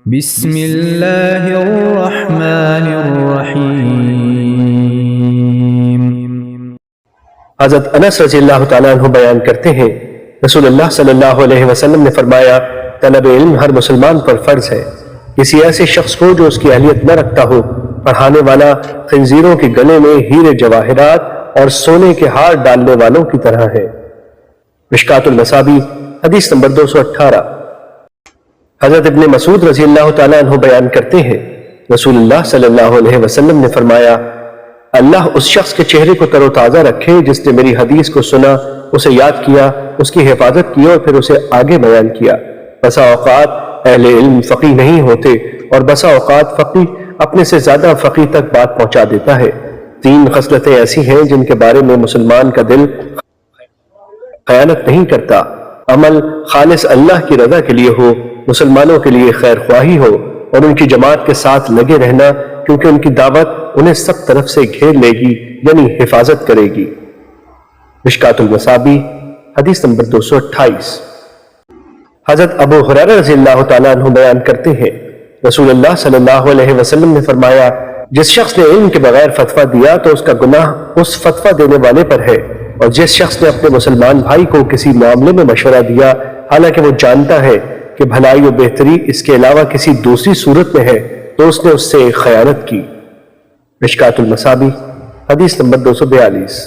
بسم اللہ الرحمن الرحیم۔ حضرت انس رضی اللہ تعالیٰ عنہ بیان کرتے ہیں، رسول اللہ صلی اللہ علیہ وسلم نے فرمایا، طلب علم ہر مسلمان پر فرض ہے۔ کسی ایسے شخص کو جو اس کی اہلیت نہ رکھتا ہو، پڑھانے والا خنزیروں کے گلے میں ہیرے جواہرات اور سونے کے ہار ڈالنے والوں کی طرح ہے۔ مشکات المصابیح حدیث نمبر 218۔ حضرت ابن مسعود رضی اللہ تعالیٰ عنہ بیان کرتے ہیں، رسول اللہ صلی اللہ علیہ وسلم نے فرمایا، اللہ اس شخص کے چہرے کو تر و تازہ رکھے جس نے میری حدیث کو سنا، اسے یاد کیا، اس کی حفاظت کی اور پھر اسے آگے بیان کیا۔ بسا اوقات اہل علم فقیہ نہیں ہوتے اور بسا اوقات فقیہ اپنے سے زیادہ فقیہ تک بات پہنچا دیتا ہے۔ 3 خصلتیں ایسی ہیں جن کے بارے میں مسلمان کا دل خیانت نہیں کرتا۔ عمل خالص اللہ کی رضا کے لیے ہو، مسلمانوں کے لیے خیر خواہی ہو اور ان کی جماعت کے ساتھ لگے رہنا، کیونکہ ان کی دعوت انہیں سب طرف سے گھیر لے گی، یعنی حفاظت کرے گی۔ مشکات المصابیح حدیث نمبر 228۔ حضرت ابو ہریرہ رضی اللہ تعالیٰ عنہ بیان کرتے ہیں، رسول اللہ صلی اللہ علیہ وسلم نے فرمایا، جس شخص نے علم کے بغیر فتویٰ دیا تو اس کا گناہ اس فتویٰ دینے والے پر ہے، اور جس شخص نے اپنے مسلمان بھائی کو کسی معاملے میں مشورہ دیا حالانکہ وہ جانتا ہے کہ بھلائی و بہتری اس کے علاوہ کسی دوسری صورت میں ہے، تو اس نے اس سے خیانت کی۔ مشکات المصابیح حدیث نمبر 242۔